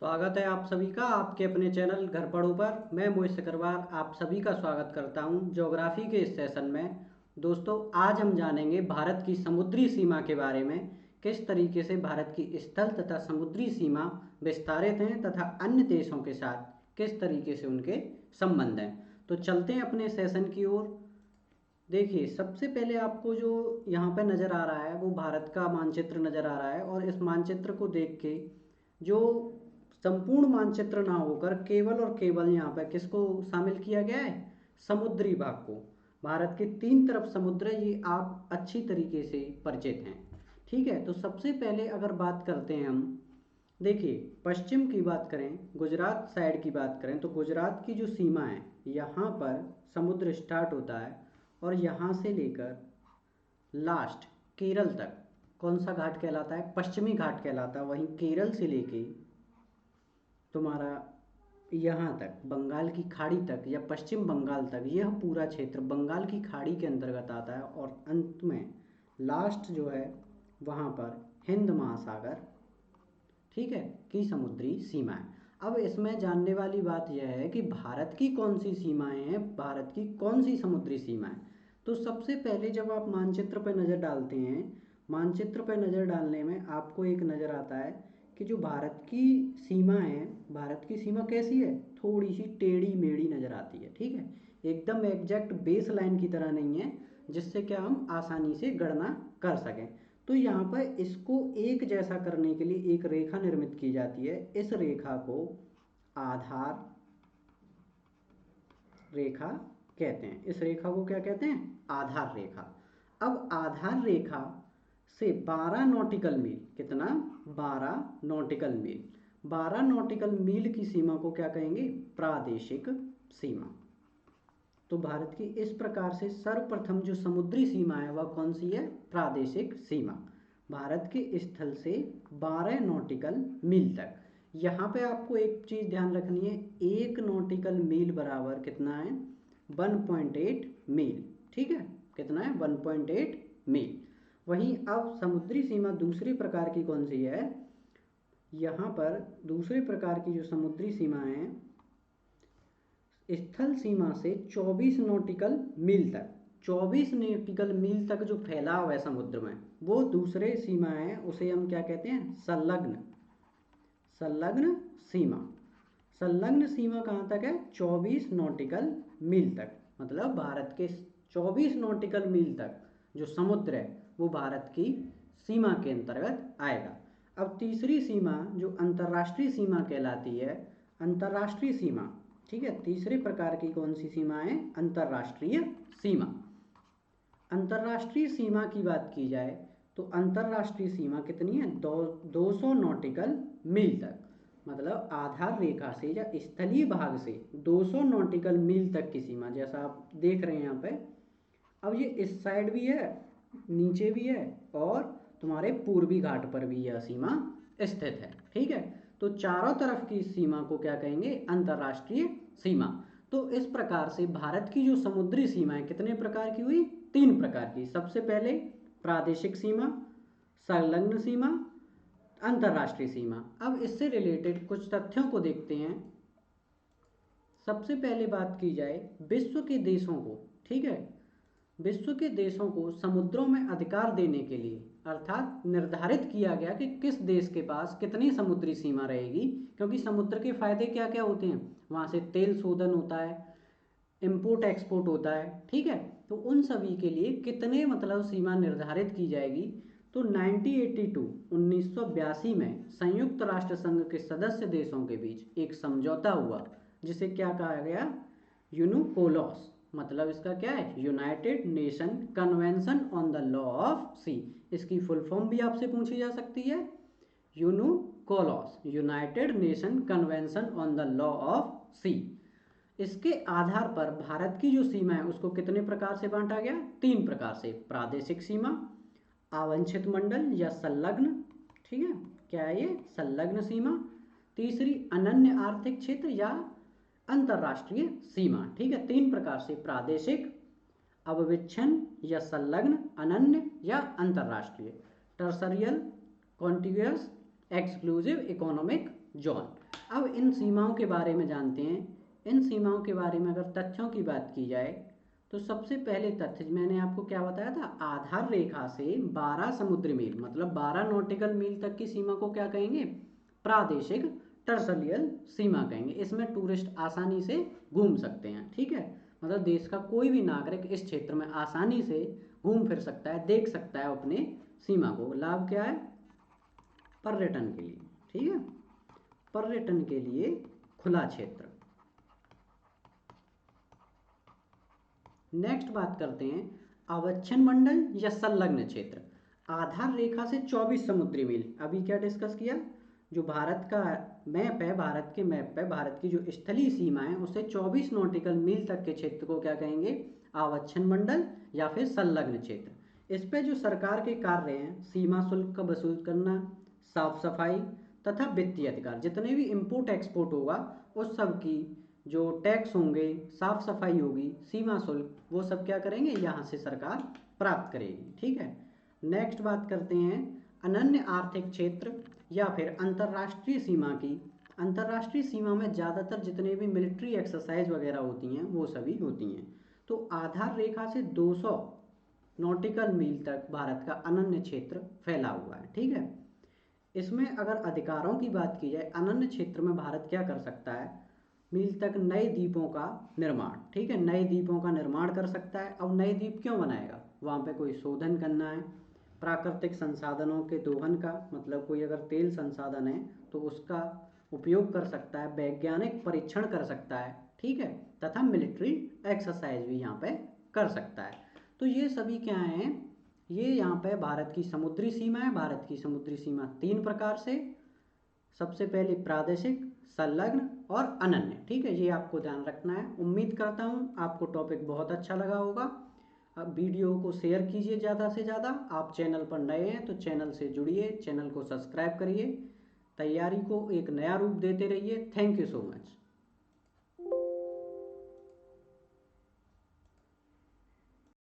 स्वागत है आप सभी का आपके अपने चैनल घर पढ़ो पर। मैं मोहित सकरवार आप सभी का स्वागत करता हूं ज्योग्राफी के इस सेशन में। दोस्तों, आज हम जानेंगे भारत की समुद्री सीमा के बारे में, किस तरीके से भारत की स्थल तथा समुद्री सीमा विस्तारित हैं तथा अन्य देशों के साथ किस तरीके से उनके संबंध हैं। तो चलते हैं अपने सेशन की ओर। देखिए, सबसे पहले आपको जो यहाँ पे नज़र आ रहा है वो भारत का मानचित्र नज़र आ रहा है, और इस मानचित्र को देख के जो संपूर्ण मानचित्र ना होकर केवल और केवल यहाँ पर किसको शामिल किया गया है, समुद्री भाग को। भारत के 3 तरफ समुद्र है, ये आप अच्छी तरीके से परिचित हैं। ठीक है, तो सबसे पहले अगर बात करते हैं हम, देखिए पश्चिम की बात करें, गुजरात साइड की बात करें, तो गुजरात की जो सीमा है यहाँ पर समुद्र स्टार्ट होता है, और यहाँ से लेकर लास्ट केरल तक कौन सा घाट कहलाता है, पश्चिमी घाट कहलाता है। वहीं केरल से लेके तुम्हारा यहाँ तक बंगाल की खाड़ी तक या पश्चिम बंगाल तक, यह पूरा क्षेत्र बंगाल की खाड़ी के अंतर्गत आता है, और अंत में लास्ट जो है वहाँ पर हिंद महासागर, ठीक है, की समुद्री सीमा है। अब इसमें जानने वाली बात यह है कि भारत की कौन सी सीमाएं हैं, भारत की कौन सी समुद्री सीमा है। तो सबसे पहले जब आप मानचित्र पर नज़र डालते हैं, मानचित्र पर नज़र डालने में आपको एक नज़र आता है कि जो भारत की सीमा है, भारत की सीमा कैसी है, थोड़ी सी टेढ़ी मेढ़ी नज़र आती है। ठीक है, एकदम एग्जैक्ट बेस लाइन की तरह नहीं है, जिससे क्या हम आसानी से गणना कर सकें। तो यहाँ पर इसको एक जैसा करने के लिए एक रेखा निर्मित की जाती है। इस रेखा को आधार रेखा कहते हैं। इस रेखा को क्या कहते हैं, आधार रेखा। अब आधार रेखा से 12 नॉटिकल मील, कितना, 12 नॉटिकल मील, 12 नॉटिकल मील की सीमा को क्या कहेंगे, प्रादेशिक सीमा। तो भारत की इस प्रकार से सर्वप्रथम जो समुद्री सीमा है वह कौन सी है, प्रादेशिक सीमा। भारत के स्थल से 12 नॉटिकल मील तक। यहाँ पे आपको एक चीज़ ध्यान रखनी है, 1 नॉटिकल मील बराबर कितना है, 1.8 मील। ठीक है, कितना है, 1.8 मील। वहीं अब समुद्री सीमा दूसरी प्रकार की कौन सी है, यहाँ पर दूसरे प्रकार की जो समुद्री सीमा है, स्थल सीमा से 24 नॉटिकल मील तक, 24 नॉटिकल मील तक जो फैलाव है समुद्र में, वो दूसरे सीमा है, उसे हम क्या कहते हैं, संलग्न, संलग्न सीमा। संलग्न सीमा कहाँ तक है, 24 नॉटिकल मील तक। मतलब भारत के 24 नॉटिकल मील तक जो समुद्र है वो भारत की सीमा के अंतर्गत आएगा। अब तीसरी सीमा जो अंतर्राष्ट्रीय सीमा कहलाती है, अंतर्राष्ट्रीय सीमा, ठीक है, तीसरे प्रकार की कौन सी सीमा है, अंतर्राष्ट्रीय सीमा। अंतर्राष्ट्रीय सीमा की बात की जाए तो अंतर्राष्ट्रीय सीमा कितनी है, 200 नॉटिकल मील तक। मतलब आधार रेखा से या स्थलीय भाग से 200 नॉटिकल मील तक की सीमा, जैसा आप देख रहे हैं यहाँ पे। अब ये इस साइड भी है, नीचे भी है, और तुम्हारे पूर्वी घाट पर भी यह सीमा स्थित है। ठीक है, तो चारों तरफ की सीमा को क्या कहेंगे, अंतर्राष्ट्रीय सीमा। तो इस प्रकार से भारत की जो समुद्री सीमा है कितने प्रकार की हुई, 3 प्रकार की। सबसे पहले प्रादेशिक सीमा, संलग्न सीमा, अंतर्राष्ट्रीय सीमा। अब इससे रिलेटेड कुछ तथ्यों को देखते हैं। सबसे पहले बात की जाए विश्व के देशों को, ठीक है, विश्व के देशों को समुद्रों में अधिकार देने के लिए, अर्थात निर्धारित किया गया कि किस देश के पास कितनी समुद्री सीमा रहेगी, क्योंकि समुद्र के फायदे क्या क्या होते हैं, वहाँ से तेल शोधन होता है, इंपोर्ट एक्सपोर्ट होता है। ठीक है, तो उन सभी के लिए कितने मतलब सीमा निर्धारित की जाएगी। तो 1982 में संयुक्त राष्ट्र संघ के सदस्य देशों के बीच एक समझौता हुआ, जिसे क्या कहा गया, यूनिकोलॉस। मतलब इसका क्या है, united nation convention on the law of sea. इसकी फुल फॉर्म भी आपसे पूछी जा सकती है, UNCLOS, united nation convention on the law of sea. इसके आधार पर भारत की जो सीमा है उसको कितने प्रकार से बांटा गया, 3 प्रकार से, प्रादेशिक सीमा, आवांछित मंडल या संलग्न, ठीक है, क्या है ये, संलग्न सीमा। तीसरी अनन्य आर्थिक क्षेत्र या अंतर्राष्ट्रीय सीमा। ठीक है, 3 प्रकार से, प्रादेशिक, अविच्छिन्न या संलग्न, अनन्य या अंतर्राष्ट्रीय, टर्सरियल, कॉन्टिग्यूअस, एक्सक्लूसिव इकोनॉमिक जोन। अब इन सीमाओं के बारे में जानते हैं। इन सीमाओं के बारे में अगर तथ्यों की बात की जाए तो सबसे पहले तथ्य मैंने आपको क्या बताया था, आधार रेखा से 12 समुद्री मील मतलब 12 नॉटिकल मील तक की सीमा को क्या कहेंगे, प्रादेशिक टर्सलियल सीमा कहेंगे। इसमें टूरिस्ट आसानी से घूम सकते हैं, ठीक है, मतलब देश का कोई भी नागरिक इस क्षेत्र में आसानी से घूम फिर सकता है, देख सकता है अपने सीमा को। लाभ क्या है, पर्यटन के लिए, ठीक है, पर्यटन के लिए खुला क्षेत्र। नेक्स्ट बात करते हैं अवच्छिन्न मंडल या संलग्न क्षेत्र। आधार रेखा से 24 समुद्री मील, अभी क्या डिस्कस किया, जो भारत का मैप है, भारत के मैप पे भारत की जो स्थलीय सीमा है उससे 24 नॉटिकल मील तक के क्षेत्र को क्या कहेंगे, अवच्छिन्न मंडल या फिर संलग्न क्षेत्र। इस पे जो सरकार के कार्य हैं, सीमा शुल्क का वसूल करना, साफ सफाई तथा वित्तीय अधिकार, जितने भी इंपोर्ट एक्सपोर्ट होगा उस सब की जो टैक्स होंगे, साफ सफाई होगी, सीमा शुल्क, वो सब क्या करेंगे, यहाँ से सरकार प्राप्त करेगी, ठीक है। नेक्स्ट बात करते हैं अनन्य आर्थिक क्षेत्र या फिर अंतर्राष्ट्रीय सीमा की। अंतर्राष्ट्रीय सीमा में ज़्यादातर जितने भी मिलिट्री एक्सरसाइज वगैरह होती हैं वो सभी होती हैं। तो आधार रेखा से 200 नॉटिकल मील तक भारत का अनन्य क्षेत्र फैला हुआ है, ठीक है। इसमें अगर अधिकारों की बात की जाए, अनन्य क्षेत्र में भारत क्या कर सकता है, मील तक नए द्वीपों का निर्माण, ठीक है, नए द्वीपों का निर्माण कर सकता है। अब नए द्वीप क्यों बनाएगा, वहाँ पे कोई शोधन करना है, प्राकृतिक संसाधनों के दोहन का, मतलब कोई अगर तेल संसाधन है तो उसका उपयोग कर सकता है, वैज्ञानिक परीक्षण कर सकता है, ठीक है, तथा मिलिट्री एक्सरसाइज भी यहाँ पे कर सकता है। तो ये सभी क्या हैं, ये यहाँ पे भारत की समुद्री सीमा है। भारत की समुद्री सीमा 3 प्रकार से, सबसे पहले प्रादेशिक, संलग्न और अनन्य, ठीक है, ये आपको ध्यान रखना है। उम्मीद करता हूँ आपको टॉपिक बहुत अच्छा लगा होगा। अब वीडियो को शेयर कीजिए ज़्यादा से ज़्यादा। आप चैनल पर नए हैं तो चैनल से जुड़िए, चैनल को सब्सक्राइब करिए, तैयारी को एक नया रूप देते रहिए। Thank you so much.